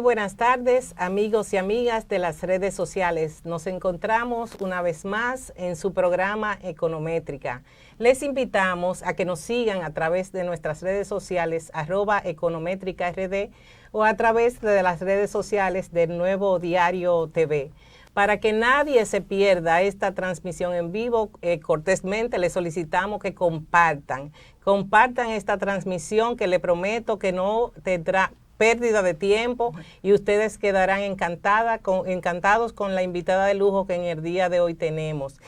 buenas tardes, amigos y amigas de las redes sociales. Nos encontramos una vez más en su programa Econométrica. Les invitamos a que nos sigan a través de nuestras redes sociales @econométricard o a través de las redes sociales del Nuevo Diario TV. Para que nadie se pierda esta transmisión en vivo, cortésmente les solicitamos que compartan esta transmisión, que le prometo que no tendrá pérdida de tiempo y ustedes quedarán encantados con la invitada de lujo que en el día de hoy tenemos.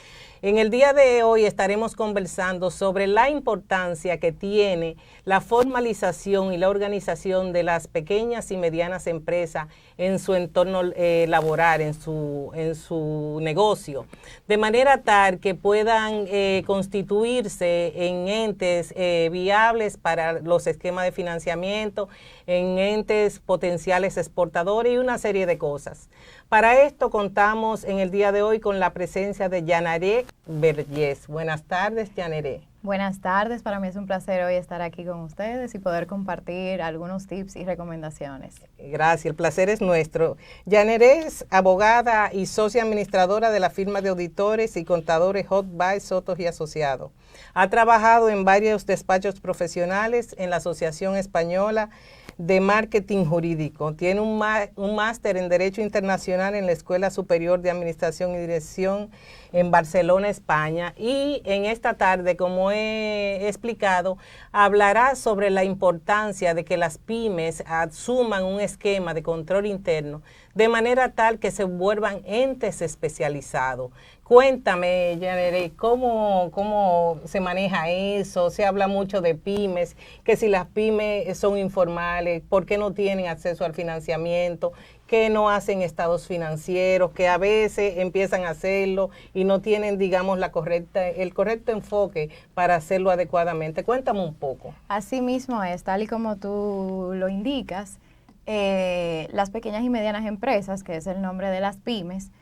En el día de hoy estaremos conversando sobre la importancia que tiene la formalización y la organización de las pequeñas y medianas empresas en su entorno laboral, en su negocio, de manera tal que puedan constituirse en entes viables para los esquemas de financiamiento, en entes potenciales exportadores y una serie de cosas. Para esto contamos en el día de hoy con la presencia de Yanaré Vergés. Buenas tardes, Yanaré. Buenas tardes, para mí es un placer hoy estar aquí con ustedes y poder compartir algunos tips y recomendaciones. Gracias, el placer es nuestro. Yanaré es abogada y socia administradora de la firma de auditores y contadores Hotby, Sotos y Asociados. Ha trabajado en varios despachos profesionales en la Asociación Española de Marketing Jurídico. Tiene un máster en Derecho Internacional en la Escuela Superior de Administración y Dirección en Barcelona, España. Y en esta tarde, como he explicado, hablará sobre la importancia de que las pymes asuman un esquema de control interno de manera tal que se vuelvan entes especializados. Cuéntame, Yanaré, ¿cómo se maneja eso? Se habla mucho de pymes, que si las pymes son informales, ¿por qué no tienen acceso al financiamiento? Que no hacen estados financieros, que a veces empiezan a hacerlo y no tienen, digamos, el correcto enfoque para hacerlo adecuadamente. Cuéntame un poco. Así mismo es, tal y como tú lo indicas, las pequeñas y medianas empresas, que es el nombre de las pymes,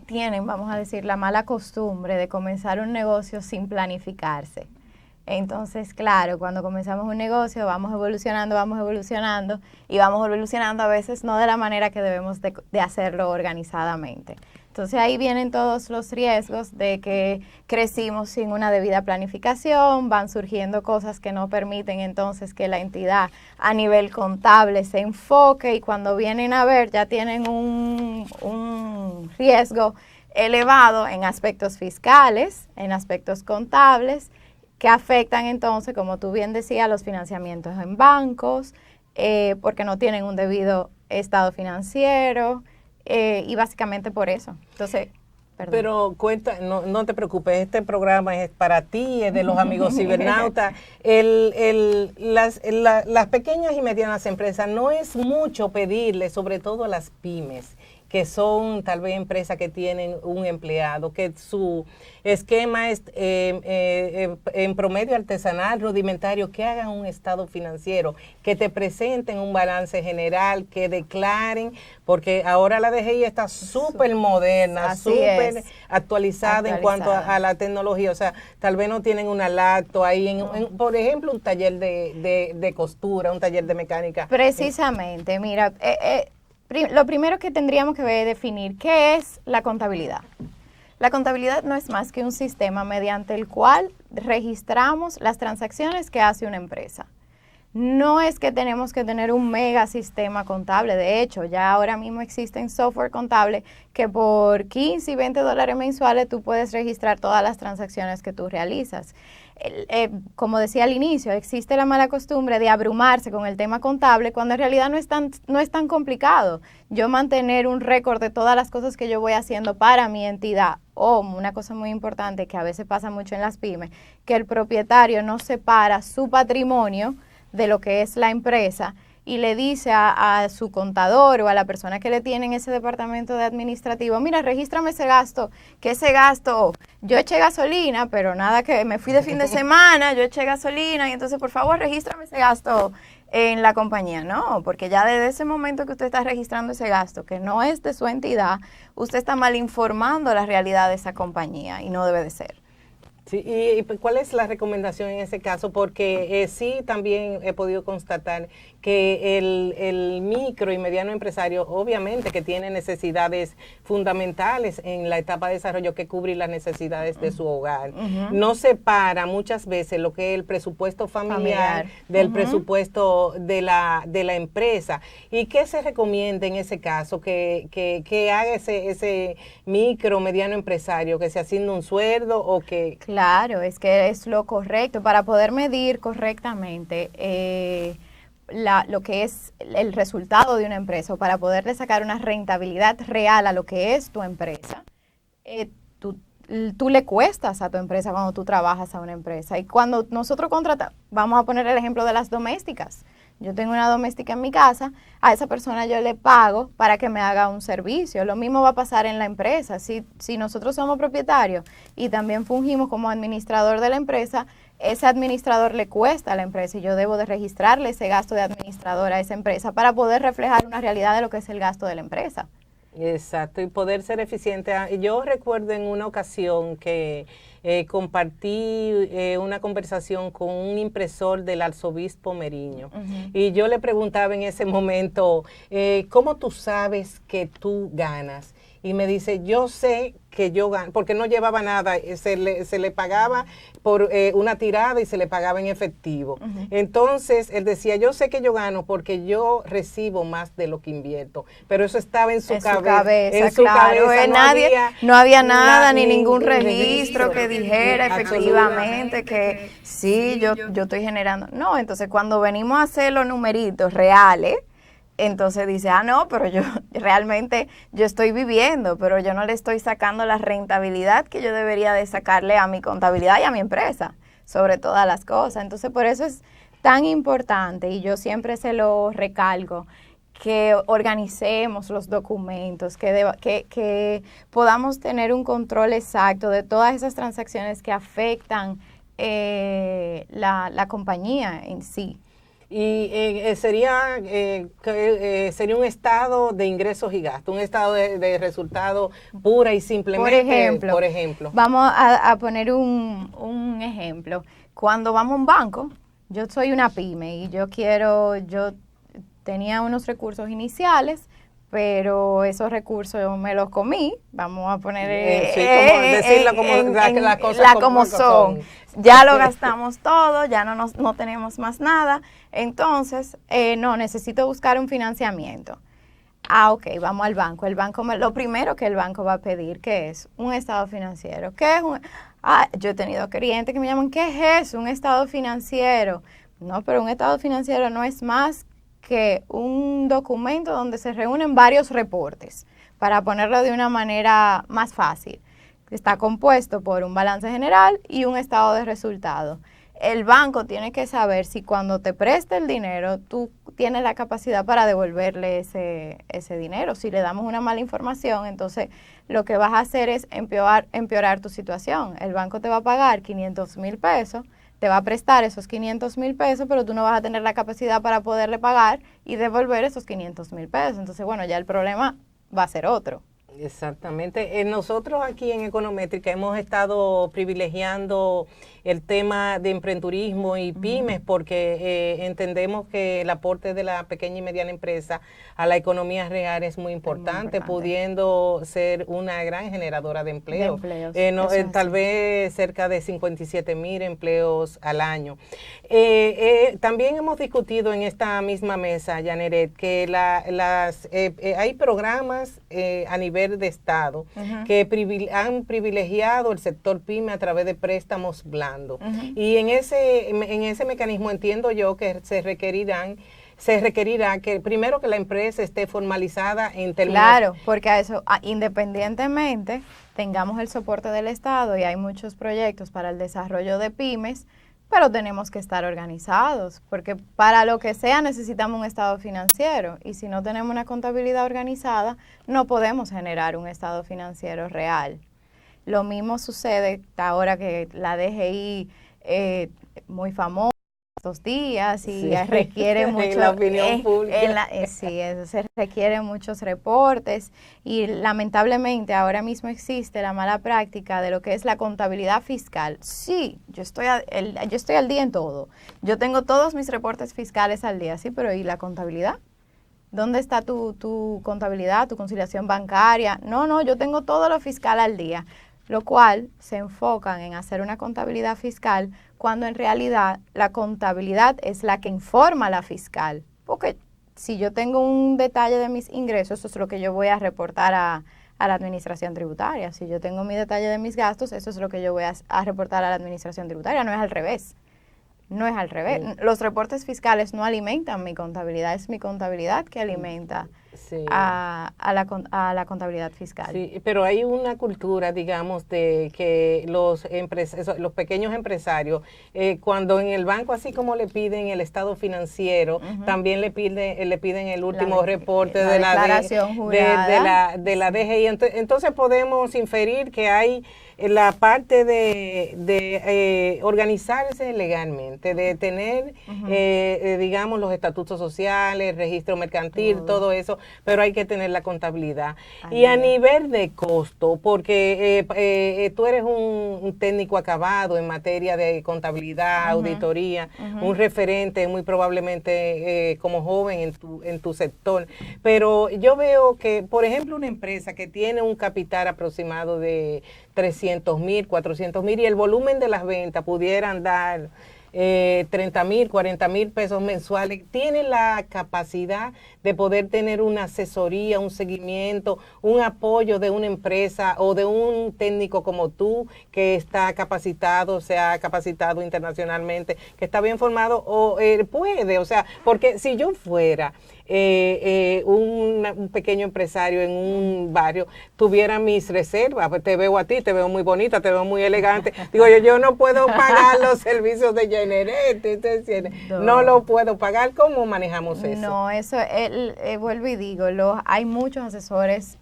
tienen, vamos a decir, la mala costumbre de comenzar un negocio sin planificarse. Entonces, claro, cuando comenzamos un negocio vamos evolucionando y vamos evolucionando a veces no de la manera que debemos de hacerlo organizadamente. Entonces ahí vienen todos los riesgos de que crecimos sin una debida planificación, van surgiendo cosas que no permiten entonces que la entidad a nivel contable se enfoque y cuando vienen a ver ya tienen un riesgo elevado en aspectos fiscales, en aspectos contables, que afectan entonces, como tú bien decías, los financiamientos en bancos, porque no tienen un debido estado financiero, y básicamente por eso. Entonces, perdón. Pero no te preocupes, este programa es para ti, es de los amigos cibernautas. Las pequeñas y medianas empresas, no es mucho pedirle, sobre todo a las pymes, que son tal vez empresas que tienen un empleado, que su esquema es en promedio artesanal, rudimentario, que hagan un estado financiero, que te presenten un balance general, que declaren, porque ahora la DGI está súper moderna, súper actualizada en cuanto a la tecnología. O sea, tal vez no tienen una lacto ahí, por ejemplo, un taller de costura, un taller de mecánica. Precisamente, mira, lo primero que tendríamos que definir, ¿qué es la contabilidad? La contabilidad no es más que un sistema mediante el cual registramos las transacciones que hace una empresa. No es que tenemos que tener un mega sistema contable, de hecho, ya ahora mismo existen software contable que por 15 y $20 mensuales tú puedes registrar todas las transacciones que tú realizas. Como decía al inicio, existe la mala costumbre de abrumarse con el tema contable cuando en realidad no es tan complicado. Yo mantener un récord de todas las cosas que yo voy haciendo para mi entidad, o una cosa muy importante que a veces pasa mucho en las pymes, que el propietario no separa su patrimonio de lo que es la empresa y le dice a su contador o a la persona que le tiene en ese departamento de administrativo, mira, regístrame ese gasto, que ese gasto, yo eché gasolina, pero nada que me fui de fin de semana, yo eché gasolina y entonces por favor regístrame ese gasto en la compañía. No, porque ya desde ese momento que usted está registrando ese gasto, que no es de su entidad, usted está mal informando la realidad de esa compañía y no debe de ser. Sí, ¿y cuál es la recomendación en ese caso? Porque sí, también he podido constatar que el micro y mediano empresario, obviamente que tiene necesidades fundamentales en la etapa de desarrollo, que cubrir las necesidades de su hogar. No separa muchas veces lo que es el presupuesto familiar del presupuesto de la empresa. ¿Y qué se recomienda en ese caso? Que haga ese micro, mediano empresario, que se asigne un sueldo o que... Claro, es que es lo correcto. Para poder medir correctamente lo que es el resultado de una empresa, o para poderle sacar una rentabilidad real a lo que es tu empresa, tú le cuestas a tu empresa cuando tú trabajas a una empresa. Y cuando nosotros contratamos, vamos a poner el ejemplo de las domésticas. Yo tengo una doméstica en mi casa, a esa persona yo le pago para que me haga un servicio. Lo mismo va a pasar en la empresa. Si nosotros somos propietarios y también fungimos como administrador de la empresa, ese administrador le cuesta a la empresa y yo debo de registrarle ese gasto de administrador a esa empresa para poder reflejar una realidad de lo que es el gasto de la empresa. Exacto, y poder ser eficiente. Yo recuerdo en una ocasión que compartí una conversación con un impresor del arzobispo Meriño, y yo le preguntaba en ese momento, ¿cómo tú sabes que tú ganas? Y me dice, yo sé que yo gano, porque no llevaba nada, se le pagaba por una tirada y se le pagaba en efectivo. Entonces, él decía, yo sé que yo gano porque yo recibo más de lo que invierto, pero eso estaba en su cabeza. En su cabeza no había nada, ni ningún registro que dijera efectivamente que sí, yo estoy generando. No, entonces cuando venimos a hacer los numeritos reales, entonces dice, no, pero yo realmente yo estoy viviendo, pero yo no le estoy sacando la rentabilidad que yo debería de sacarle a mi contabilidad y a mi empresa, sobre todas las cosas. Entonces, por eso es tan importante, y yo siempre se lo recalco, que organicemos los documentos, que podamos tener un control exacto de todas esas transacciones que afectan la compañía en sí. Y sería un estado de ingresos y gastos, un estado de resultados pura y simplemente. Por ejemplo, vamos a poner un ejemplo. Cuando vamos a un banco, yo soy una pyme y yo tenía unos recursos iniciales, pero esos recursos me los comí, vamos a poner decirlo como son. Ya lo gastamos todo, ya no tenemos más nada, entonces necesito buscar un financiamiento. Ok, vamos al banco. El banco lo primero que el banco va a pedir, ¿qué es? Un estado financiero. ¿Qué es yo he tenido clientes que me llaman, ¿qué es eso? Un estado financiero. No, pero un estado financiero no es más que un documento donde se reúnen varios reportes, para ponerlo de una manera más fácil. Está compuesto por un balance general y un estado de resultados. El banco tiene que saber si cuando te preste el dinero, tú tienes la capacidad para devolverle ese dinero. Si le damos una mala información, entonces lo que vas a hacer es empeorar tu situación. El banco te va a pagar 500,000 pesos, te va a prestar esos 500,000 pesos, pero tú no vas a tener la capacidad para poderle pagar y devolver esos 500,000 pesos. Entonces, bueno, ya el problema va a ser otro. Exactamente. Nosotros aquí en Econométrica hemos estado privilegiando el tema de emprendurismo y pymes, porque entendemos que el aporte de la pequeña y mediana empresa a la economía real es muy importante, pudiendo ser una gran generadora de empleo. Tal vez cerca de 57,000 empleos al año. También hemos discutido en esta misma mesa, Yaneret, que hay programas a nivel de Estado que han privilegiado el sector pyme a través de préstamos blandos. Y en ese mecanismo entiendo yo que se requerirá que primero que la empresa esté formalizada en términos... Claro, porque a eso, independientemente tengamos el soporte del Estado, y hay muchos proyectos para el desarrollo de pymes, pero tenemos que estar organizados, porque para lo que sea necesitamos un estado financiero, y si no tenemos una contabilidad organizada, no podemos generar un estado financiero real. Lo mismo sucede ahora que la DGI, muy famosa, estos días y requiere mucho en la opinión pública. Sí, eso se requiere muchos reportes y lamentablemente ahora mismo existe la mala práctica de lo que es la contabilidad fiscal. Sí, yo estoy al día en todo. Yo tengo todos mis reportes fiscales al día, sí, pero ¿y la contabilidad? ¿Dónde está tu contabilidad, tu conciliación bancaria? No, yo tengo todo lo fiscal al día, lo cual se enfocan en hacer una contabilidad fiscal cuando en realidad la contabilidad es la que informa a la fiscal. Porque si yo tengo un detalle de mis ingresos, eso es lo que yo voy a reportar a la administración tributaria. Si yo tengo mi detalle de mis gastos, eso es lo que yo voy a reportar a la administración tributaria, no es al revés. No es al revés. Sí. Los reportes fiscales no alimentan mi contabilidad, es mi contabilidad que alimenta a la contabilidad fiscal. Sí, pero hay una cultura, digamos, de que los pequeños empresarios, cuando en el banco, así como le piden el estado financiero, también le piden el último reporte de la declaración jurada. de la DGI. Entonces podemos inferir que hay la parte de organizarse legalmente, de tener, digamos, los estatutos sociales, registro mercantil, todo eso, pero hay que tener la contabilidad. Y a nivel de costo, porque tú eres un técnico acabado en materia de contabilidad, auditoría, un referente muy probablemente como joven en tu sector, pero yo veo que, por ejemplo, una empresa que tiene un capital aproximado de 300,000, 400,000 y el volumen de las ventas pudieran dar 30,000, 40,000 pesos mensuales, tiene la capacidad de poder tener una asesoría, un seguimiento, un apoyo de una empresa o de un técnico como tú que está capacitado, se ha capacitado internacionalmente, que está bien formado, o puede, o sea, porque si yo fuera un pequeño empresario en un barrio, tuviera mis reservas, pues te veo a ti, te veo muy bonita, te veo muy elegante, digo yo no puedo pagar los servicios de Generate, no lo puedo pagar. ¿Cómo manejamos eso? No, eso, vuelvo y digo, hay muchos asesores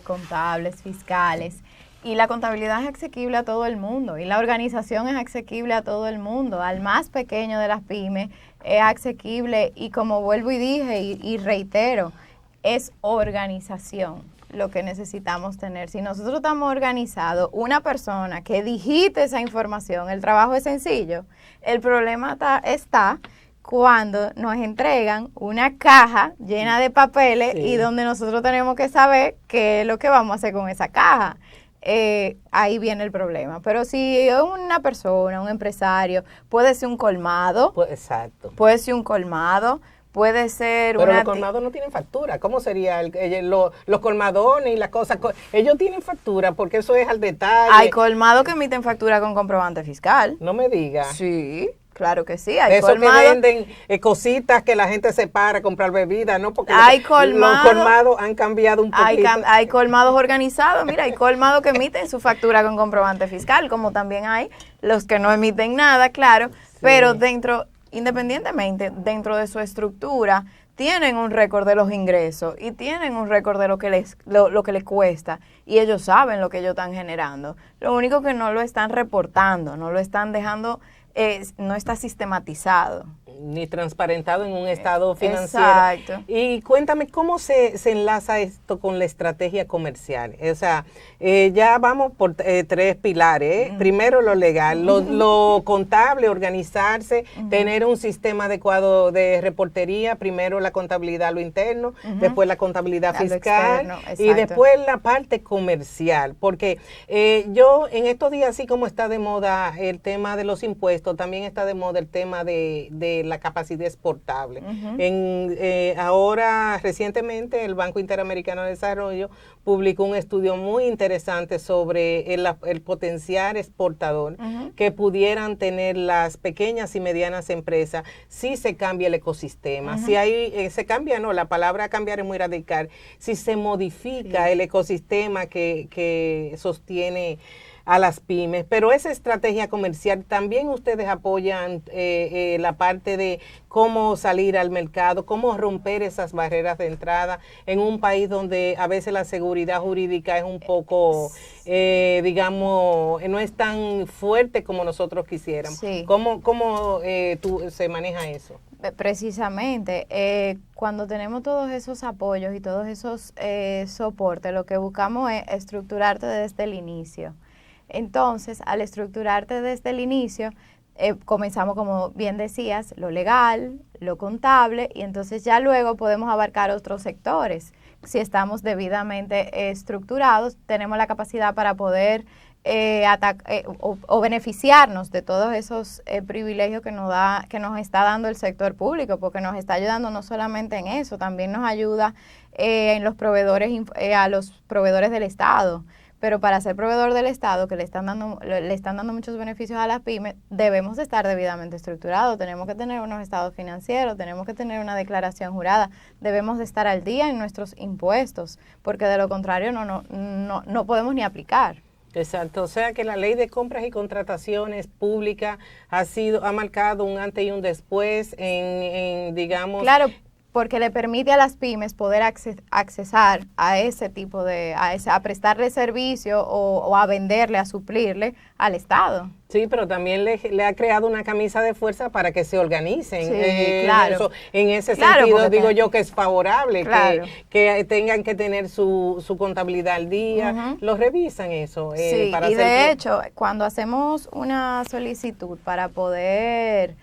contables, fiscales, y la contabilidad es asequible a todo el mundo, y la organización es asequible a todo el mundo, al más pequeño de las pymes es asequible, y como vuelvo y dije y reitero, es organización lo que necesitamos tener. Si nosotros estamos organizados, una persona que digite esa información, el trabajo es sencillo. El problema está cuando nos entregan una caja llena de papeles y donde nosotros tenemos que saber qué es lo que vamos a hacer con esa caja. Ahí viene el problema. Pero si una persona, un empresario, puede ser un colmado, exacto, puede ser un colmado, puede ser pero los colmados no tienen factura. ¿Cómo sería los colmadones y las cosas? Ellos tienen factura porque eso es al detalle. Hay colmados que emiten factura con comprobante fiscal. No me digas. Sí, claro que sí. Hay eso colmados que venden cositas que la gente se para a comprar bebidas, ¿no? Porque los colmados han cambiado un poquito. Hay colmados organizados. Mira, hay colmados que emiten su factura con comprobante fiscal, como también hay los que no emiten nada, claro, pero independientemente, dentro de su estructura, tienen un récord de los ingresos y tienen un récord de lo que les cuesta, y ellos saben lo que ellos están generando. Lo único que no lo están reportando, no lo están dejando, no está sistematizado. Ni transparentado en un estado financiero. Exacto. Y cuéntame, ¿cómo se enlaza esto con la estrategia comercial? O sea, ya vamos por 3 pilares. Primero, lo legal, lo contable, organizarse, tener un sistema adecuado de reportería. Primero la contabilidad, lo interno, después la contabilidad fiscal y después la parte comercial. Porque yo en estos días, así como está de moda el tema de los impuestos, también está de moda el tema de la capacidad exportable. Ahora, recientemente, el Banco Interamericano de Desarrollo publicó un estudio muy interesante sobre el potencial exportador que pudieran tener las pequeñas y medianas empresas si se cambia el ecosistema. Si se cambia, no, la palabra cambiar es muy radical. Si se modifica el ecosistema que sostiene a las pymes, pero esa estrategia comercial también ustedes apoyan la parte de cómo salir al mercado, cómo romper esas barreras de entrada en un país donde a veces la seguridad jurídica es un poco, digamos, no es tan fuerte como nosotros quisiéramos. Sí. ¿Cómo se maneja eso? Precisamente, cuando tenemos todos esos apoyos y todos esos soportes, lo que buscamos es estructurarte desde el inicio. Entonces, al estructurarte desde el inicio, comenzamos, como bien decías, lo legal, lo contable, y entonces ya luego podemos abarcar otros sectores. Si estamos debidamente estructurados, tenemos la capacidad para poder o beneficiarnos de todos esos privilegios que nos está dando el sector público, porque nos está ayudando no solamente en eso, también nos ayuda en los proveedores, a los proveedores del Estado. Pero para ser proveedor del Estado, que le están dando muchos beneficios a las pymes, debemos de estar debidamente estructurados. Tenemos que tener unos estados financieros, tenemos que tener una declaración jurada, debemos de estar al día en nuestros impuestos, porque de lo contrario no podemos ni aplicar. Exacto, o sea que la ley de compras y contrataciones públicas ha marcado un antes y un después en digamos... Claro, porque le permite a las pymes poder accesar a ese tipo a prestarle servicio o a venderle, a suplirle al Estado. Sí, pero también le ha creado una camisa de fuerza para que se organicen. Sí, claro. En ese sentido, digo yo que es favorable, claro, que tengan que tener su contabilidad al día. ¿Lo revisan eso? Sí, y de hecho, cuando hacemos una solicitud para poder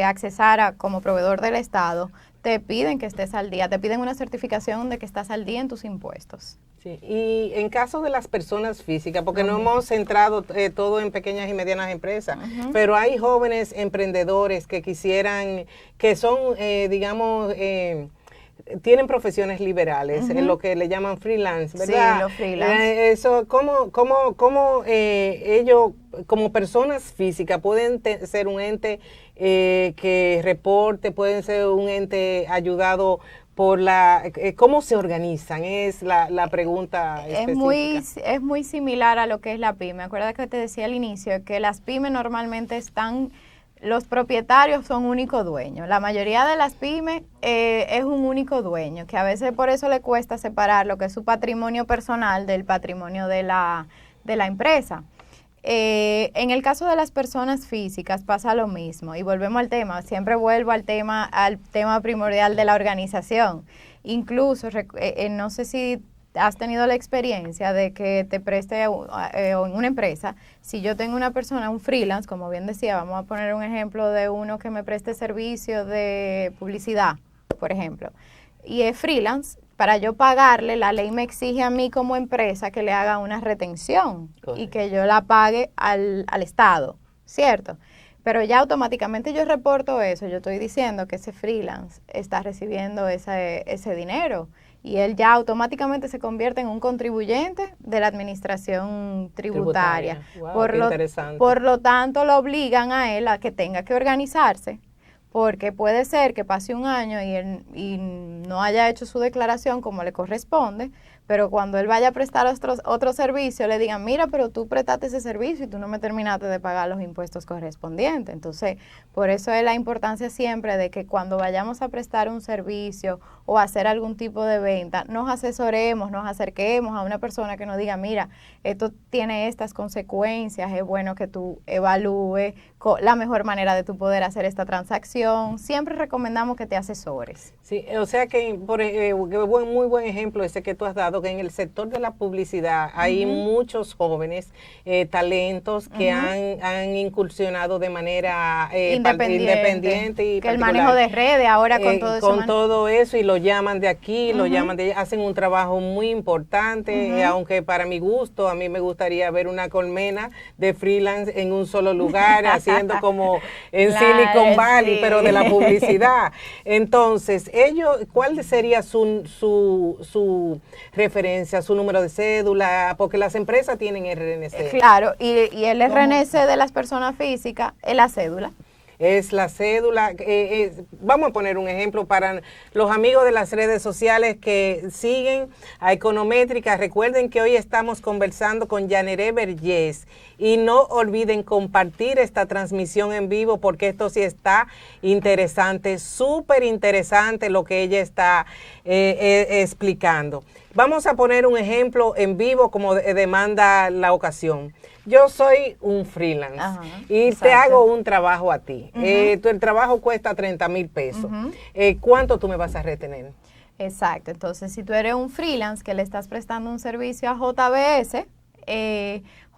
accesar como proveedor del Estado, te piden que estés al día, te piden una certificación de que estás al día en tus impuestos. Sí, y en caso de las personas físicas, porque no hemos centrado todo en pequeñas y medianas empresas, pero hay jóvenes emprendedores que quisieran, que son, digamos, tienen profesiones liberales, lo que le llaman freelance, ¿verdad? Sí, los freelance. Eso, ¿cómo ellos, como personas físicas, pueden ser un ente que reporte, pueden ser un ente ayudado por ¿cómo se organizan? Es la pregunta específica. Es muy similar a lo que es la pyme. Acuérdate que te decía al inicio que las pymes normalmente los propietarios son únicos dueños. La mayoría de las pymes es un único dueño, que a veces por eso le cuesta separar lo que es su patrimonio personal del patrimonio de la empresa. En el caso de las personas físicas pasa lo mismo, y volvemos al tema, siempre vuelvo al tema primordial de la organización. Incluso, no sé si has tenido la experiencia de que te preste en una empresa, si yo tengo una persona, un freelance, como bien decía, vamos a poner un ejemplo de uno que me preste servicio de publicidad, por ejemplo, y es freelance, para yo pagarle, la ley me exige a mí como empresa que le haga una retención. Correcto. Y que yo la pague al Estado, ¿cierto? Pero ya automáticamente yo reporto eso, yo estoy diciendo que ese freelance está recibiendo ese dinero, y él ya automáticamente se convierte en un contribuyente de la administración tributaria. Wow, interesante. Por lo tanto, lo obligan a él a que tenga que organizarse, porque puede ser que pase un año y no haya hecho su declaración como le corresponde, pero cuando él vaya a prestar otro servicio, le digan, mira, pero tú prestaste ese servicio y tú no me terminaste de pagar los impuestos correspondientes. Entonces, por eso es la importancia siempre de que cuando vayamos a prestar un servicio o hacer algún tipo de venta, nos asesoremos, nos acerquemos a una persona que nos diga, mira, esto tiene estas consecuencias, es bueno que tú evalúes la mejor manera de tú poder hacer esta transacción. Siempre recomendamos que te asesores. Sí, o sea que muy buen ejemplo ese que tú has dado, que en el sector de la publicidad hay muchos jóvenes talentos que han incursionado de manera independiente y que el manejo de redes ahora con todo eso, y lo llaman de aquí, lo llaman de allá, hacen un trabajo muy importante, aunque para mi gusto, a mí me gustaría ver una colmena de freelance en un solo lugar, haciendo como en Silicon Valley, pero de la publicidad. Entonces, ¿cuál sería su referencia, su número de cédula? Porque las empresas tienen RNC. Claro, y el RNC de las personas físicas es la cédula. es la cédula. Vamos a poner un ejemplo para los amigos de las redes sociales que siguen a Econométrica. Recuerden que hoy estamos conversando con Yaniré Vergés y no olviden compartir esta transmisión en vivo porque esto sí está interesante, súper interesante lo que ella está explicando. Vamos a poner un ejemplo en vivo como demanda la ocasión. Yo soy un freelance y te hago un trabajo a ti. El trabajo cuesta 30,000 pesos. ¿Cuánto tú me vas a retener? Exacto. Entonces, si tú eres un freelance que le estás prestando un servicio a JBS,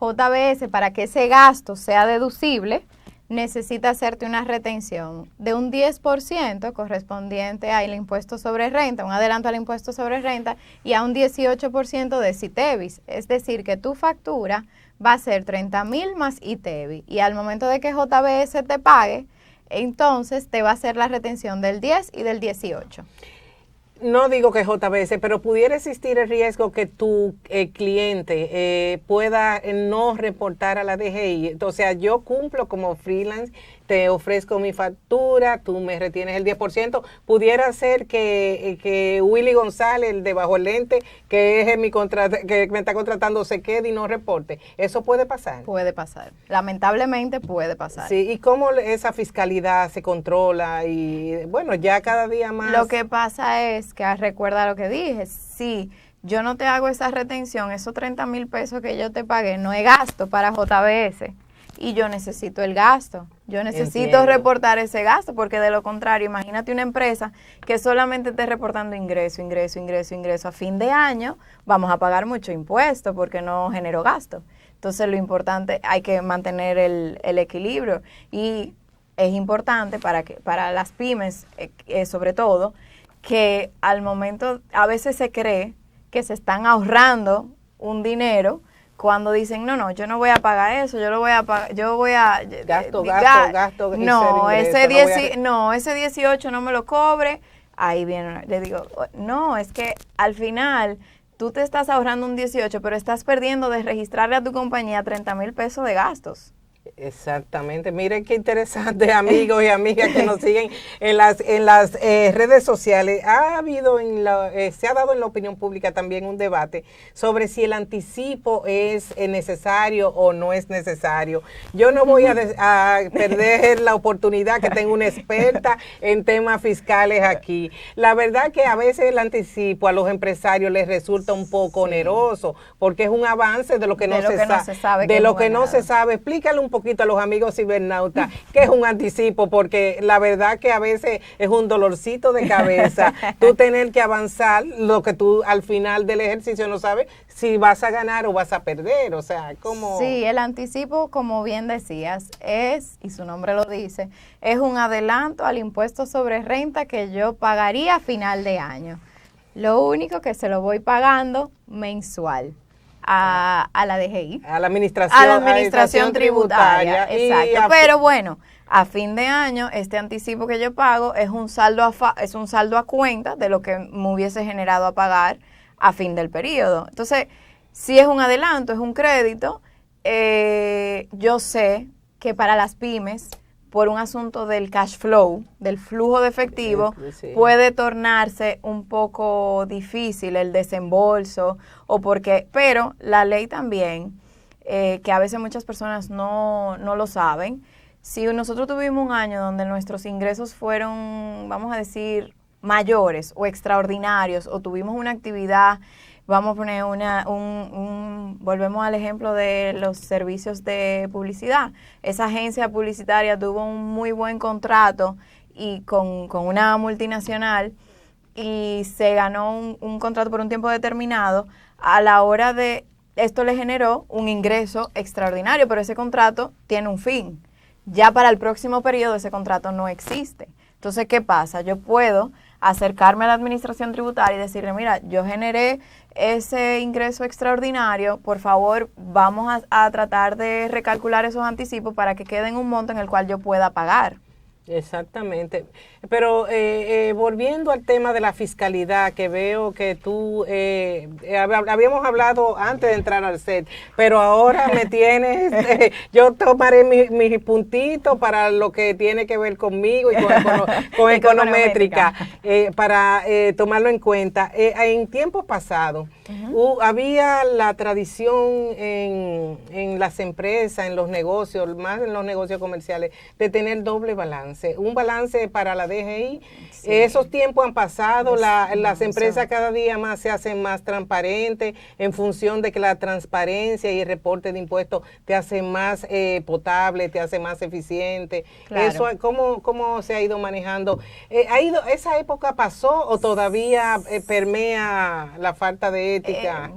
JBS, para que ese gasto sea deducible, necesita hacerte una retención de un 10% correspondiente al impuesto sobre renta, un adelanto al impuesto sobre renta y a un 18% de CITEVIS. Es decir, que tu factura va a ser 30,000 más ITEVI y al momento de que JBS te pague, entonces te va a hacer la retención del 10 y del 18. No digo que JBS, pero pudiera existir el riesgo que tu cliente pueda no reportar a la DGI. O sea, yo cumplo como freelance, te ofrezco mi factura, tú me retienes el 10%. Pudiera ser que Willy González, el de Bajo el Lente, que es que me está contratando, se quede y no reporte. ¿Eso puede pasar? Puede pasar. Lamentablemente puede pasar. Sí, ¿y cómo esa fiscalidad se controla? Y bueno, ya cada día más. Lo que pasa es que recuerda lo que dije, si yo no te hago esa retención, esos 30,000 pesos que yo te pagué no es gasto para JBS y yo necesito el gasto, yo necesito reportar ese gasto porque de lo contrario, imagínate una empresa que solamente esté reportando ingreso, a fin de año vamos a pagar mucho impuesto porque no generó gasto. Entonces lo importante, hay que mantener el equilibrio y es importante para las pymes, sobre todo, que al momento, a veces se cree que se están ahorrando un dinero cuando dicen, no, yo no voy a pagar eso, yo voy a... Gasto. No, ese 18 no me lo cobre. Ahí viene, le digo, no, es que al final tú te estás ahorrando un 18, pero estás perdiendo de registrarle a tu compañía 30,000 pesos de gastos. Exactamente, miren qué interesante, amigos y amigas que nos siguen en las redes sociales. Se ha dado en la opinión pública también un debate sobre si el anticipo es necesario o no es necesario. Yo no voy a perder la oportunidad que tengo una experta en temas fiscales aquí. La verdad que a veces el anticipo a los empresarios les resulta un poco oneroso porque es un avance de lo que no se sabe. De lo que no se sabe. Explícale un poquito a los amigos cibernautas qué es un anticipo, porque la verdad que a veces es un dolorcito de cabeza tú tener que avanzar lo que tú al final del ejercicio no sabes si vas a ganar o vas a perder, o sea, como... Sí, el anticipo, como bien decías, es, y su nombre lo dice, es un adelanto al impuesto sobre renta que yo pagaría a final de año. Lo único que se lo voy pagando mensual. A la DGI. A la administración tributaria. Exacto. Pero bueno, a fin de año, este anticipo que yo pago es un saldo a cuenta de lo que me hubiese generado a pagar a fin del periodo. Entonces, si es un adelanto, es un crédito, yo sé que para las pymes, por un asunto del cash flow, del flujo de efectivo, puede tornarse un poco difícil el desembolso, pero la ley también, que a veces muchas personas no lo saben, si nosotros tuvimos un año donde nuestros ingresos fueron, vamos a decir, mayores o extraordinarios, o tuvimos una actividad, vamos a poner volvemos al ejemplo de los servicios de publicidad. Esa agencia publicitaria tuvo un muy buen contrato y con una multinacional y se ganó un contrato por un tiempo determinado. A la hora de esto le generó un ingreso extraordinario, pero ese contrato tiene un fin. Ya para el próximo periodo ese contrato no existe. Entonces, ¿qué pasa? Yo puedo acercarme a la administración tributaria y decirle, mira, yo generé ese ingreso extraordinario, por favor, vamos a tratar de recalcular esos anticipos para que queden un monto en el cual yo pueda pagar. Exactamente. Pero volviendo al tema de la fiscalidad, que veo que tú, habíamos hablado antes de entrar al set, pero ahora me tienes, yo tomaré mis puntitos para lo que tiene que ver conmigo y con econométrica, para tomarlo en cuenta. En tiempos pasados, había la tradición en las empresas, en los negocios, más en los negocios comerciales, de tener doble balance. Un balance para la DGI. Sí. Esos tiempos han pasado, las empresas cada día más se hacen más transparentes en función de que la transparencia y el reporte de impuestos te hacen más potable, te hace más eficiente. Claro. Eso, ¿cómo se ha ido manejando? ¿Esa época pasó o todavía permea la falta de ética?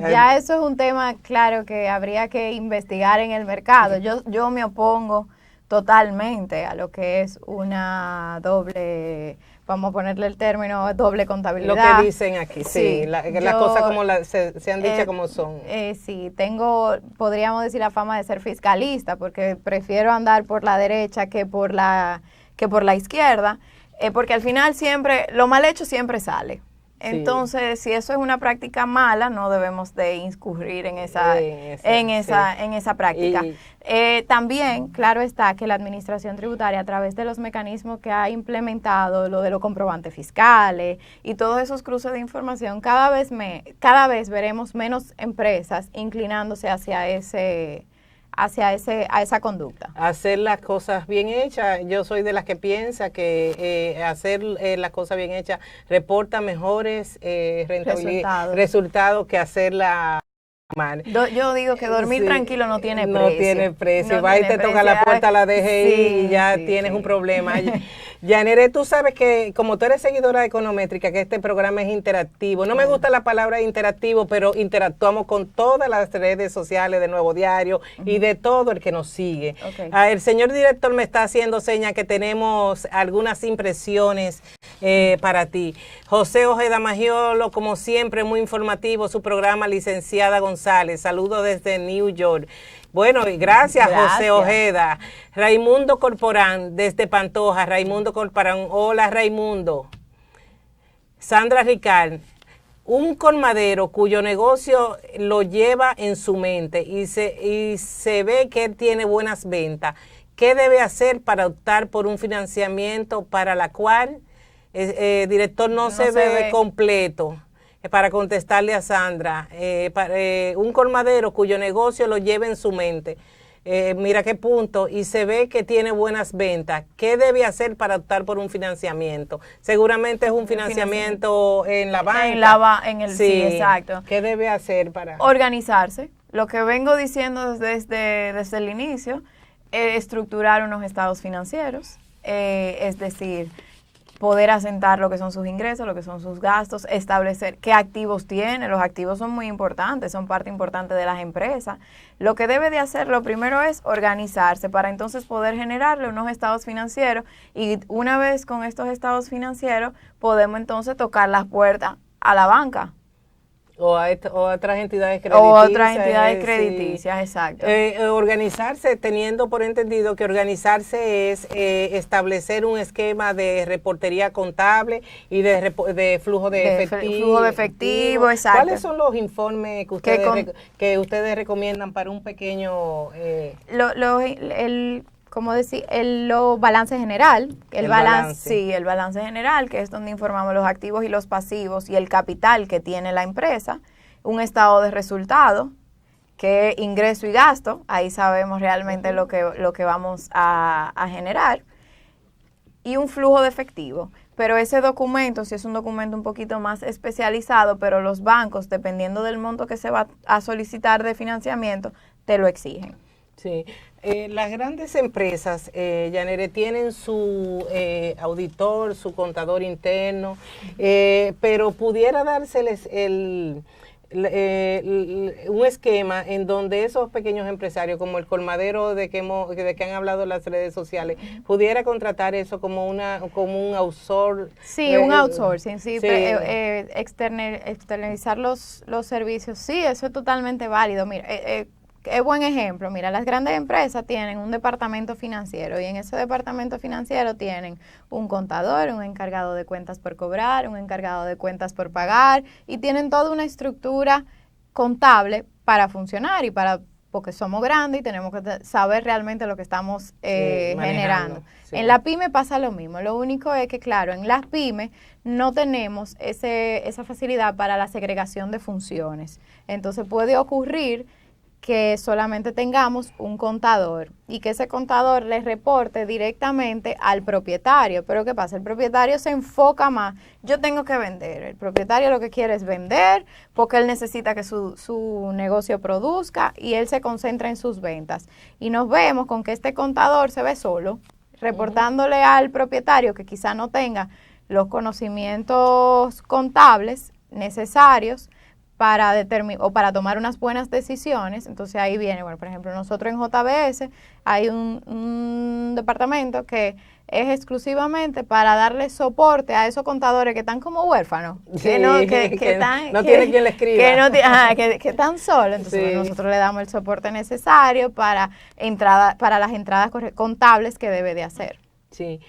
Ya eso es un tema, claro, que habría que investigar en el mercado. Yo me opongo totalmente a lo que es una doble, vamos a ponerle el término, doble contabilidad. Lo que dicen aquí, sí, las cosas como se han dicho como son. Sí, podríamos decir, la fama de ser fiscalista, porque prefiero andar por la derecha que por la izquierda, porque al final siempre, lo mal hecho siempre sale. Entonces, si eso es una práctica mala, no debemos de incurrir en esa práctica. También, claro está que la Administración Tributaria, a través de los mecanismos que ha implementado, lo de los comprobantes fiscales y todos esos cruces de información, cada vez veremos menos empresas inclinándose hacia esa conducta. Hacer las cosas bien hechas. Yo soy de las que piensa que hacer las cosas bien hechas reporta mejores resultados que hacerla mal. Yo digo que dormir tranquilo no tiene precio. No tiene precio. Va y te toca la puerta a la DGI y ya tienes un problema. Yanere, tú sabes que como tú eres seguidora de Econométrica, que este programa es interactivo. No me gusta la palabra interactivo, pero interactuamos con todas las redes sociales de Nuevo Diario y de todo el que nos sigue. El señor director me está haciendo señas que tenemos algunas impresiones para ti. José Ojeda Magiolo, como siempre, muy informativo, su programa, licenciada González. Saludos desde New York. Bueno, y gracias, José Ojeda. Raimundo Corporán, desde Pantoja. Raimundo Corporán, hola Raimundo. Sandra Ricard, un colmadero cuyo negocio lo lleva en su mente y se ve que él tiene buenas ventas. ¿Qué debe hacer para optar por un financiamiento para la cual director no se ve completo? Para contestarle a Sandra, un colmadero cuyo negocio lo lleva en su mente, mira qué punto, y se ve que tiene buenas ventas, ¿qué debe hacer para optar por un financiamiento? Seguramente es un financiamiento en la banca. Sí, exacto. ¿Qué debe hacer para...? Organizarse. Lo que vengo diciendo desde el inicio, estructurar unos estados financieros, es decir, poder asentar lo que son sus ingresos, lo que son sus gastos, establecer qué activos tiene. Los activos son muy importantes, son parte importante de las empresas. Lo que debe de hacer, lo primero es organizarse para entonces poder generarle unos estados financieros, y una vez con estos estados financieros podemos entonces tocar las puertas a la banca. O a otras entidades crediticias. Exacto. Organizarse, teniendo por entendido que organizarse es establecer un esquema de reportería contable y de flujo de efectivo. Flujo de efectivo, exacto. ¿Cuáles son los informes que ustedes recomiendan para un pequeño...? El balance general, el balance general, que es donde informamos los activos y los pasivos y el capital que tiene la empresa, un estado de resultado, que es ingreso y gasto, ahí sabemos realmente lo que vamos a generar, y un flujo de efectivo. Pero ese documento, si es un documento un poquito más especializado, pero los bancos, dependiendo del monto que se va a solicitar de financiamiento, te lo exigen. Sí, las grandes empresas, Yanere, tienen su auditor, su contador interno, pero pudiera dárseles un esquema en donde esos pequeños empresarios, como el colmadero de que han hablado en las redes sociales, pudiera contratar eso como un outsourcing. Sí, un outsourcing, sí. Externalizar los servicios, sí, eso es totalmente válido. Mira, es buen ejemplo. Mira, las grandes empresas tienen un departamento financiero y en ese departamento financiero tienen un contador, un encargado de cuentas por cobrar, un encargado de cuentas por pagar y tienen toda una estructura contable para funcionar y porque somos grandes y tenemos que saber realmente lo que estamos generando. Sí. En la pyme pasa lo mismo. Lo único es que, claro, en las pymes no tenemos esa facilidad para la segregación de funciones. Entonces puede ocurrir que solamente tengamos un contador y que ese contador le reporte directamente al propietario. Pero ¿qué pasa? El propietario se enfoca más. Yo tengo que vender. El propietario lo que quiere es vender porque él necesita que su negocio produzca y él se concentra en sus ventas. Y nos vemos con que este contador se ve solo, reportándole al propietario que quizá no tenga los conocimientos contables necesarios para para tomar unas buenas decisiones. Entonces ahí viene, bueno, por ejemplo, nosotros en JBS hay un departamento que es exclusivamente para darle soporte a esos contadores que están como huérfanos, sí, que no tiene quien le escriba, que están solos. Entonces bueno, nosotros le damos el soporte necesario para las entradas contables que debe de hacer. Sí,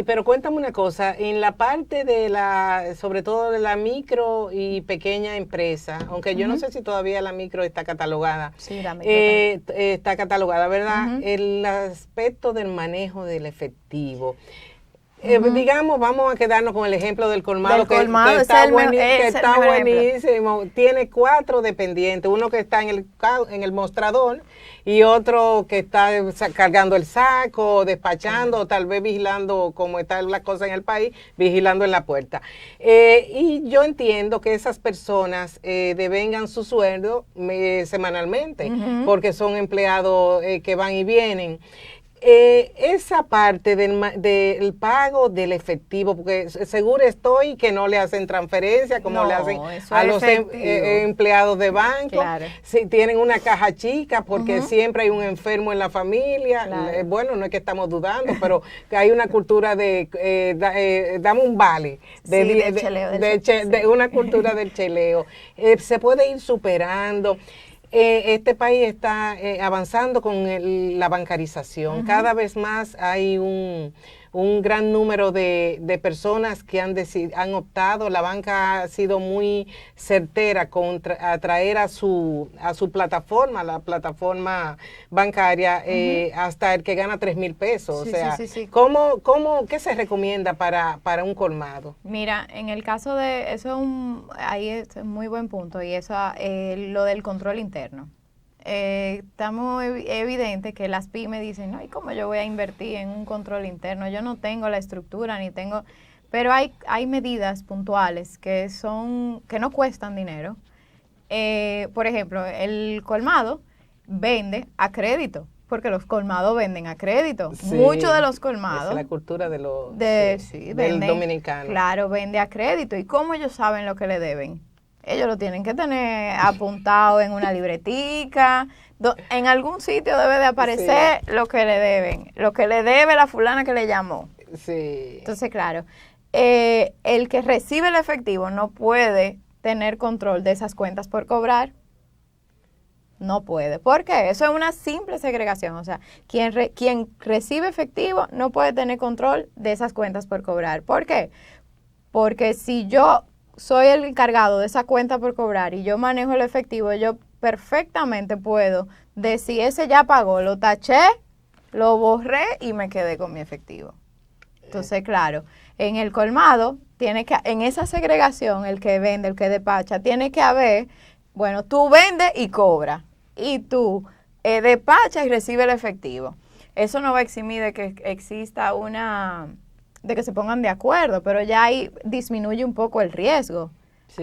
pero cuéntame una cosa, en la parte de sobre todo de la micro y pequeña empresa, aunque yo no sé si todavía la micro está catalogada, sí, la micro está catalogada, ¿verdad? El aspecto del manejo del efectivo. Digamos, vamos a quedarnos con el ejemplo del colmado, que está buenísimo. Tiene 4 dependientes, uno que está en el mostrador y otro que está cargando el saco, despachando, o tal vez vigilando cómo están las cosas en el país, vigilando en la puerta. Y yo entiendo que esas personas devengan su sueldo semanalmente, porque son empleados que van y vienen. Esa parte del pago del efectivo, porque seguro estoy que no le hacen transferencia como le hacen a los empleados de banco. Claro. Si tienen una caja chica porque siempre hay un enfermo en la familia. Claro. Bueno, no es que estamos dudando, pero que hay una cultura de dame un vale, de una cultura del cheleo. Se puede ir superando. Este país está avanzando con la bancarización. Cada vez más hay un gran número de personas que han optado. La banca ha sido muy certera con atraer a su plataforma, la plataforma bancaria, hasta el que gana 3,000 pesos. Sí, o sea, sí. ¿qué se recomienda para un colmado? Mira, en el caso de eso, ahí es un muy buen punto, y eso lo del control interno. Estamos evidente que las pymes dicen, no, ¿y cómo yo voy a invertir en un control interno? Yo no tengo la estructura, pero hay medidas puntuales que no cuestan dinero. Por ejemplo, el colmado vende a crédito, porque los colmados venden a crédito. Sí, muchos de los colmados. Es la cultura del dominicano. Claro, vende a crédito. ¿Y cómo ellos saben lo que le deben? Ellos lo tienen que tener apuntado en una libretica. En algún sitio debe de aparecer lo que le deben, lo que le debe la fulana que le llamó. Sí. Entonces, claro, el que recibe el efectivo no puede tener control de esas cuentas por cobrar. No puede. ¿Por qué? Eso es una simple segregación. O sea, quien recibe efectivo no puede tener control de esas cuentas por cobrar. ¿Por qué? Porque si yo soy el encargado de esa cuenta por cobrar y yo manejo el efectivo, yo perfectamente puedo decir, ese ya pagó, lo taché, lo borré y me quedé con mi efectivo. Entonces, claro, en el colmado, en esa segregación, el que vende, el que despacha, tiene que haber, bueno, tú vendes y cobras, y tú despachas y recibes el efectivo. Eso no va a eximir de que exista de que se pongan de acuerdo, pero ya ahí disminuye un poco el riesgo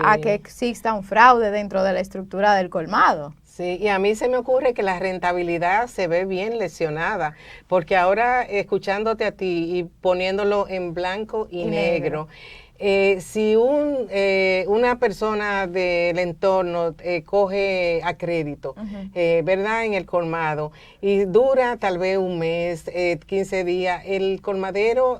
a que exista un fraude dentro de la estructura del colmado. Sí, y a mí se me ocurre que la rentabilidad se ve bien lesionada, porque ahora escuchándote a ti y poniéndolo en blanco y negro, Si una persona del entorno coge a crédito, ¿verdad? En el colmado y dura tal vez un mes, 15 días, el colmadero,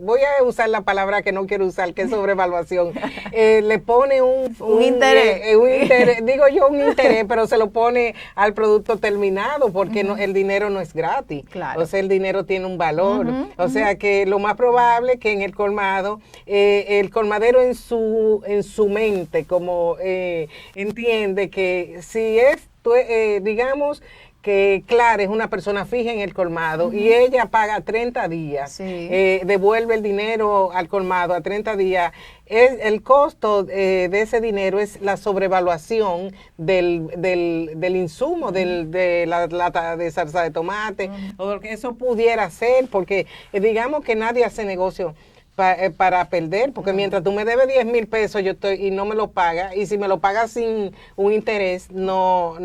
voy a usar la palabra que no quiero usar, que es sobrevaluación, le pone un interés, digo yo un interés, pero se lo pone al producto terminado porque el dinero no es gratis. Claro. O sea, el dinero tiene un valor. O sea que lo más probable que en el colmado, el colmadero en su mente, como entiende que si es, digamos, que Clara es una persona fija en el colmado y ella paga 30 días, devuelve el dinero al colmado a 30 días, el costo de ese dinero es la sobrevaluación del insumo, de la lata de salsa de tomate, o que eso pudiera ser, porque digamos que nadie hace negocio para perder, porque mientras tú me debes 10,000 pesos y no me lo pagas, y si me lo pagas sin un interés, no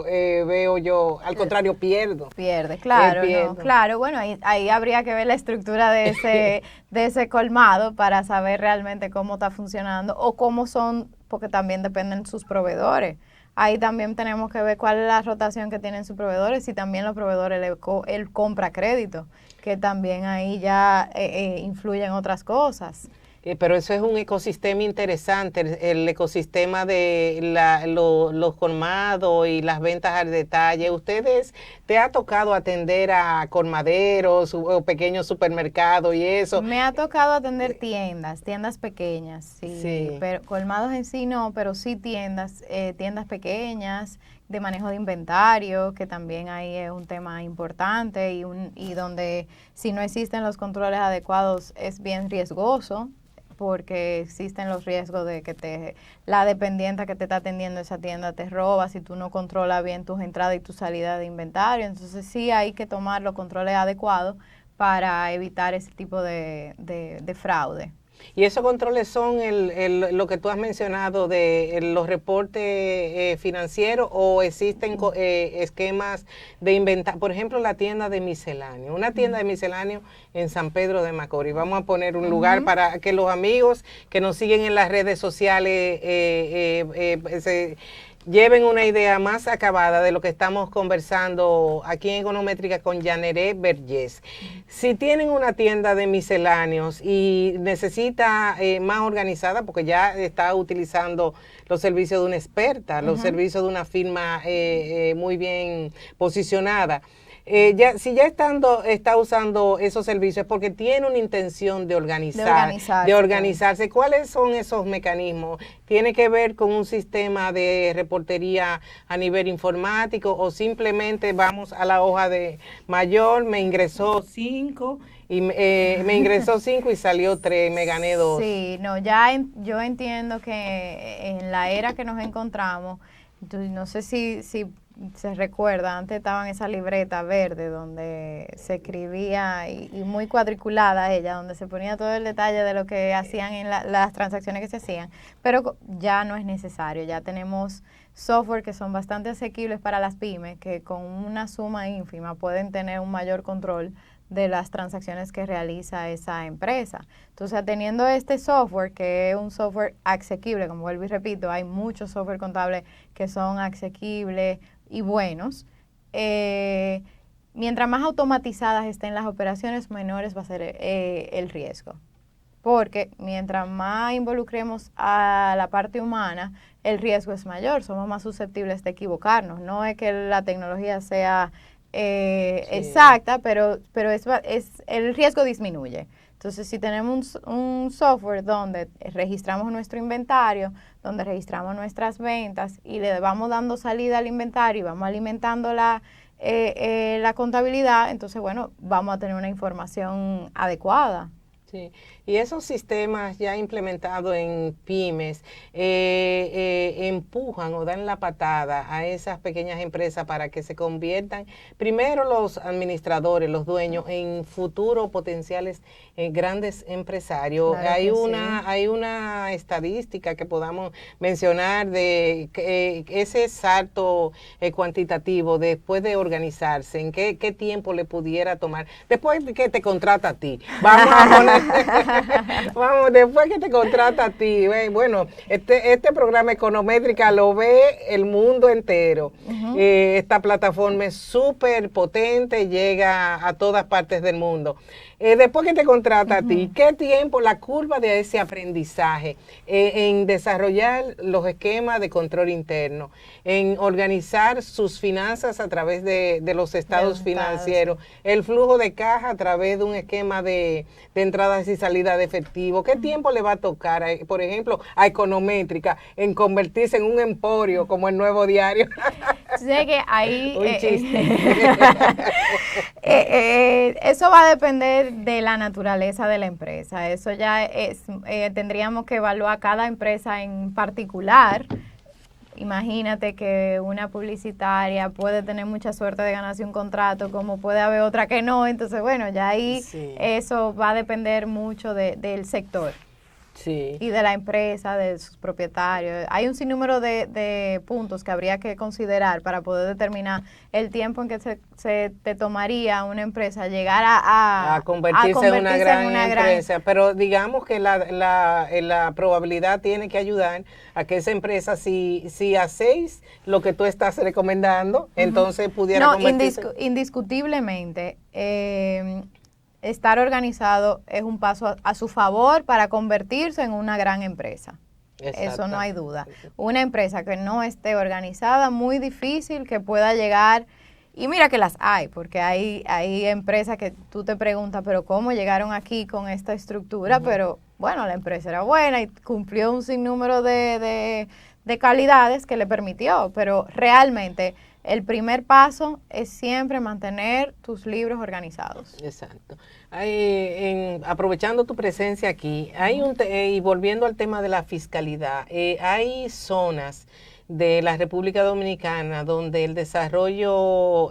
veo yo, al contrario, pierdo. Pierde, claro, pierdo. No, claro, bueno, ahí habría que ver la estructura de ese colmado para saber realmente cómo está funcionando o cómo son, porque también dependen sus proveedores. Ahí también tenemos que ver cuál es la rotación que tienen sus proveedores y también los proveedores él compra crédito, que también ahí ya influyen otras cosas. Pero eso es un ecosistema interesante, el ecosistema de los colmados y las ventas al detalle. ¿Ustedes te ha tocado atender a colmaderos o pequeños supermercados y eso? Me ha tocado atender tiendas pequeñas, sí. Pero colmados en sí no, pero sí tiendas pequeñas de manejo de inventario, que también ahí es un tema importante y donde si no existen los controles adecuados es bien riesgoso, porque existen los riesgos de que la dependiente que te está atendiendo esa tienda te roba si tú no controlas bien tus entradas y tu salida de inventario. Entonces sí hay que tomar los controles adecuados para evitar ese tipo de fraude. ¿Y esos controles son lo que tú has mencionado de los reportes financieros o existen esquemas de inventar? Por ejemplo, la tienda de misceláneo, una tienda de misceláneo en San Pedro de Macorís. Vamos a poner un lugar para que los amigos que nos siguen en las redes sociales se lleven una idea más acabada de lo que estamos conversando aquí en Econométrica con Yaneré Vergés. Si tienen una tienda de misceláneos y necesita más organizada, porque ya está utilizando los servicios de una experta, los servicios de una firma muy bien posicionada, si ya está usando esos servicios es porque tiene una intención de organizarse. ¿Cuáles son esos mecanismos? ¿Tiene que ver con un sistema de reportería a nivel informático o simplemente vamos a la hoja de mayor, me ingresó 5 y salió 3, me gané 2? Sí, no, yo entiendo que en la era que nos encontramos, no sé si se recuerda, antes estaban esa libreta verde donde se escribía y muy cuadriculada ella, donde se ponía todo el detalle de lo que hacían en las transacciones que se hacían, pero ya no es necesario, ya tenemos software que son bastante asequibles para las pymes, que con una suma ínfima pueden tener un mayor control de las transacciones que realiza esa empresa. Entonces, teniendo este software, que es un software asequible, como vuelvo y repito, hay muchos software contables que son asequibles y buenos, mientras más automatizadas estén las operaciones, menores va a ser el riesgo. Porque mientras más involucremos a la parte humana, el riesgo es mayor, somos más susceptibles de equivocarnos. No es que la tecnología sea exacta, pero el riesgo disminuye. Entonces, si tenemos un software donde registramos nuestro inventario, donde registramos nuestras ventas y le vamos dando salida al inventario y vamos alimentando la contabilidad, entonces, bueno, vamos a tener una información adecuada. Sí, y esos sistemas ya implementados en pymes empujan o dan la patada a esas pequeñas empresas para que se conviertan, primero los administradores, los dueños, en futuros potenciales grandes empresarios. Claro, hay una estadística que podamos mencionar de ese salto cuantitativo después de organizarse, en qué tiempo le pudiera tomar, después de que te contrata a ti. Vamos a poner Vamos, después que te contrata a ti, bueno, este programa Econométrica lo ve el mundo entero. Esta plataforma es súper potente, llega a todas partes del mundo. Después que te contrata a ti, ¿qué tiempo la curva de ese aprendizaje en desarrollar los esquemas de control interno, en organizar sus finanzas a través de los estados financieros, el flujo de caja a través de un esquema de entradas y salidas de efectivo? ¿Qué tiempo le va a tocar, por ejemplo, a Econométrica en convertirse en un emporio como el Nuevo Diario? Sé que ahí Un chiste. eso va a depender de la naturaleza de la empresa. Eso ya es, tendríamos que evaluar cada empresa en particular. Imagínate que una publicitaria puede tener mucha suerte de ganarse un contrato, como puede haber otra que no. Entonces, bueno, ya ahí eso va a depender mucho del sector. Sí. Y de la empresa, de sus propietarios. Hay un sinnúmero de puntos que habría que considerar para poder determinar el tiempo en que se te tomaría una empresa llegar a convertirse en una gran empresa. Pero digamos que la probabilidad tiene que ayudar a que esa empresa, si hacéis lo que tú estás recomendando, entonces pudiera convertirse. Indiscutiblemente, estar organizado es un paso a su favor para convertirse en una gran empresa. Eso no hay duda. Una empresa que no esté organizada, muy difícil que pueda llegar, y mira que las hay, porque hay empresas que tú te preguntas, pero ¿cómo llegaron aquí con esta estructura? Pero bueno, la empresa era buena y cumplió un sinnúmero de calidades que le permitió, pero realmente el primer paso es siempre mantener tus libros organizados. Exacto. Aprovechando tu presencia aquí, y volviendo al tema de la fiscalidad, hay zonas de la República Dominicana donde el desarrollo,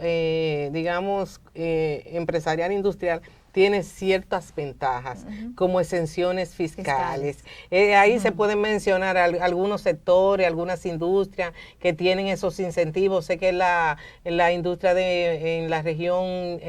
empresarial industrial tiene ciertas ventajas, como exenciones fiscales. Ahí se pueden mencionar algunos sectores, algunas industrias que tienen esos incentivos. Sé que la industria en la región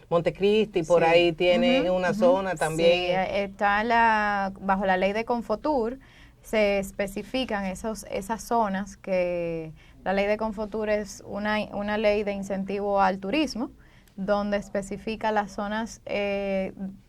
Montecristi, por ahí tiene una zona también. Sí, está bajo la ley de Confotur, se especifican esas zonas, que la ley de Confotur es una ley de incentivo al turismo, donde especifica las zonas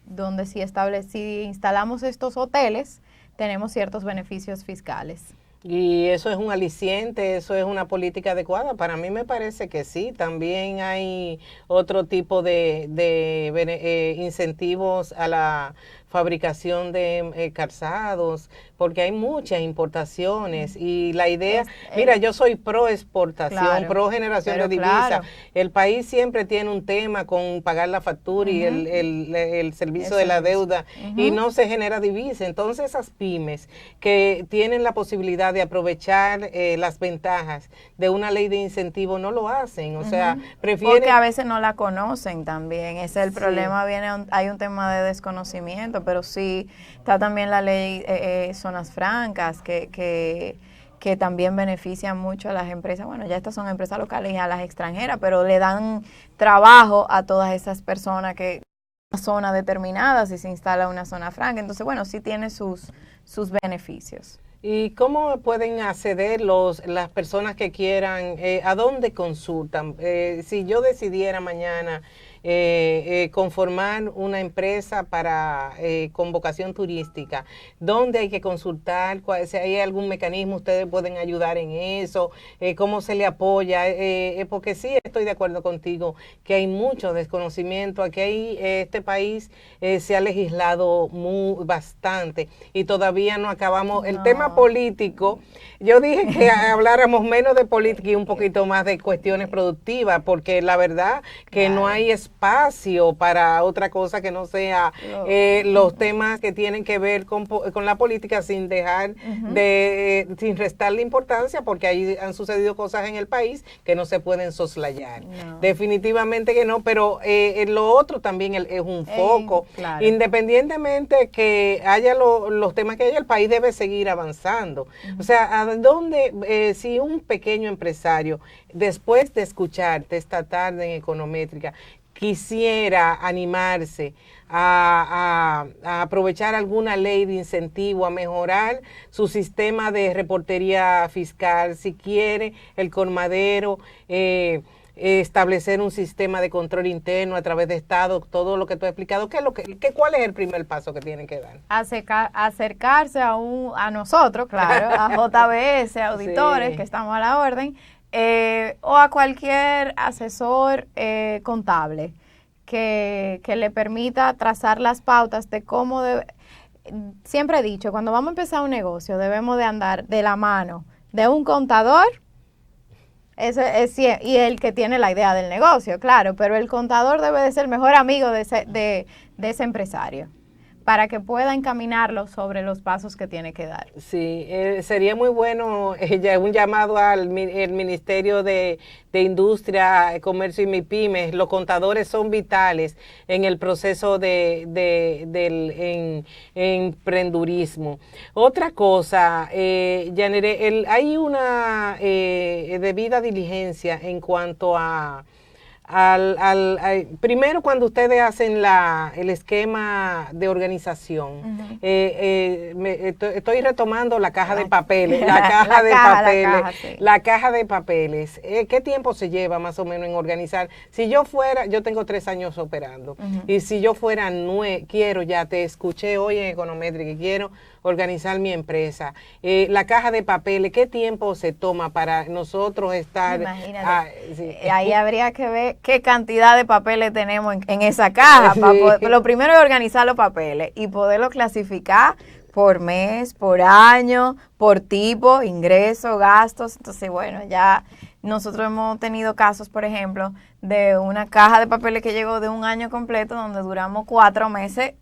donde si instalamos estos hoteles, tenemos ciertos beneficios fiscales. Y eso es un aliciente, eso es una política adecuada. Para mí me parece que sí. También hay otro tipo de incentivos a la fabricación de calzados, porque hay muchas importaciones y la idea, mira, yo soy pro exportación, pro generación de divisas. El país siempre tiene un tema con pagar la factura y el servicio de la deuda, y no se genera divisa. Entonces esas pymes que tienen la posibilidad de aprovechar las ventajas de una ley de incentivo no lo hacen, o sea, prefieren... Porque a veces no la conocen también, ese es el problema, hay un tema de desconocimiento, pero sí está también la ley zonas francas que también benefician mucho a las empresas. Bueno, ya estas son empresas locales y a las extranjeras, pero le dan trabajo a todas esas personas que una zona determinada, si se instala una zona franca. Entonces, bueno, sí tiene sus beneficios. ¿Y cómo pueden acceder las personas que quieran? ¿A dónde consultan? Si yo decidiera mañana conformar una empresa con vocación turística, ¿dónde hay que consultar? Si hay algún mecanismo, ustedes pueden ayudar en eso, ¿cómo se le apoya? Porque sí estoy de acuerdo contigo que hay mucho desconocimiento. Aquí este país se ha legislado bastante y todavía no acabamos. El tema político, yo dije que habláramos menos de política y un poquito más de cuestiones productivas, porque la verdad que no hay espacio para otra cosa que no sea los temas que tienen que ver con la política, sin dejar sin restarle importancia, porque ahí han sucedido cosas en el país que no se pueden soslayar. Definitivamente que no, pero lo otro también es un foco. Independientemente que haya los temas que haya, el país debe seguir avanzando. O sea, ¿a dónde, si un pequeño empresario, después de escucharte esta tarde en Econométrica, quisiera animarse a aprovechar alguna ley de incentivo, a mejorar su sistema de reportería fiscal, si quiere el colmadero, establecer un sistema de control interno a través de Estado, todo lo que tú has explicado, ¿cuál es el primer paso que tienen que dar? Acercarse a nosotros, claro, a JBS, auditores, sí, que estamos a la orden, o a cualquier asesor contable que le permita trazar las pautas de cómo siempre he dicho, cuando vamos a empezar un negocio debemos de andar de la mano de un contador, y el que tiene la idea del negocio, claro, pero el contador debe de ser el mejor amigo de ese empresario, para que pueda encaminarlo sobre los pasos que tiene que dar. Sí, sería muy bueno un llamado al Ministerio de Industria, Comercio y MIPYMES. Los contadores son vitales en el proceso del emprendurismo. Otra cosa, Yanire, hay una debida diligencia en cuanto a primero, cuando ustedes hacen el esquema de organización, estoy retomando la caja de papeles, la caja de papeles. ¿Qué tiempo se lleva más o menos en organizar? Si yo tengo 3 años operando, y si yo fuera te escuché hoy en Econométrica y quiero organizar mi empresa. La caja de papeles, ¿qué tiempo se toma para nosotros estar? Imagínate, sí. Ahí habría que ver qué cantidad de papeles tenemos en esa caja. Sí. Lo primero es organizar los papeles y poderlos clasificar por mes, por año, por tipo, ingresos, gastos. Entonces, bueno, ya nosotros hemos tenido casos, por ejemplo, de una caja de papeles que llegó de un año completo, donde duramos 4 meses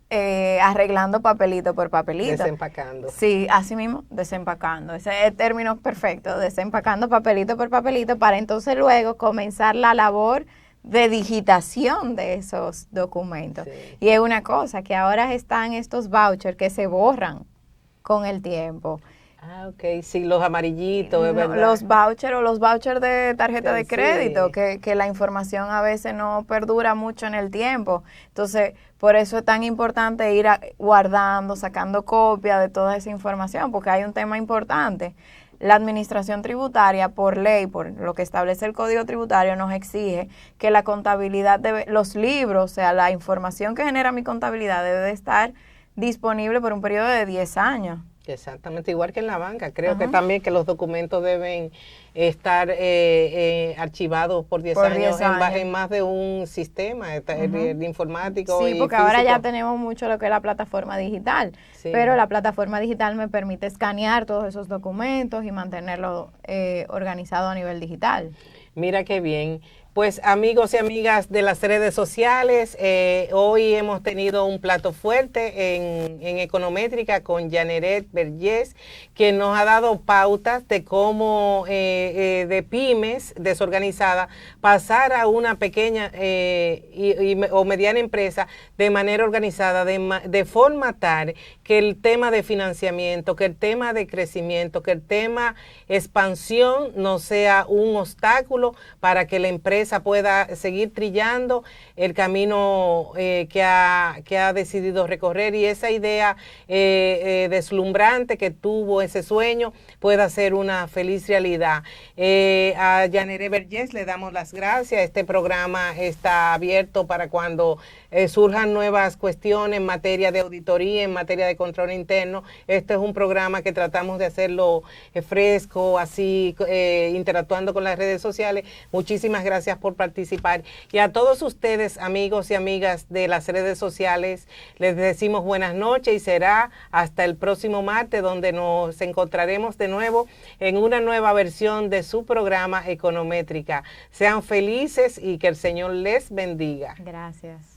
arreglando papelito por papelito. Desempacando. Sí, así mismo, desempacando. Ese es el término perfecto, desempacando papelito por papelito, para entonces luego comenzar la labor de digitación de esos documentos. Sí. Y es una cosa, que ahora están estos vouchers que se borran con el tiempo. Ah, ok, sí, los amarillitos, es verdad. Los vouchers de tarjeta de crédito, sí, que la información a veces no perdura mucho en el tiempo. Entonces, por eso es tan importante ir guardando, sacando copia de toda esa información, porque hay un tema importante. La administración tributaria, por ley, por lo que establece el Código Tributario, nos exige que la contabilidad los libros, o sea, la información que genera mi contabilidad debe de estar disponible por un periodo de 10 años. Exactamente, igual que en la banca. Creo que también que los documentos deben estar archivados por 10 años en más de un sistema de informático. Sí, porque ahora ya tenemos mucho lo que es la plataforma digital, sí, pero la plataforma digital me permite escanear todos esos documentos y mantenerlo organizado a nivel digital. Mira qué bien. Pues amigos y amigas de las redes sociales, hoy hemos tenido un plato fuerte en Econométrica con Yaneret Vergés, quien nos ha dado pautas de cómo de pymes desorganizada pasar a una pequeña o mediana empresa de manera organizada, de forma tal que el tema de financiamiento, que el tema de crecimiento, que el tema expansión no sea un obstáculo para que la empresa pueda seguir trillando el camino que ha decidido recorrer, y esa idea deslumbrante que tuvo, ese sueño, pueda ser una feliz realidad. A Yaneret Vergés le damos las gracias. Este programa está abierto para cuando surjan nuevas cuestiones en materia de auditoría, en materia de control interno. Este es un programa que tratamos de hacerlo fresco, así interactuando con las redes sociales. Muchísimas gracias por participar. Y a todos ustedes, amigos y amigas de las redes sociales, les decimos buenas noches y será hasta el próximo martes, donde nos encontraremos de nuevo en una nueva versión de su programa Econométrica. Sean felices y que el Señor les bendiga. Gracias.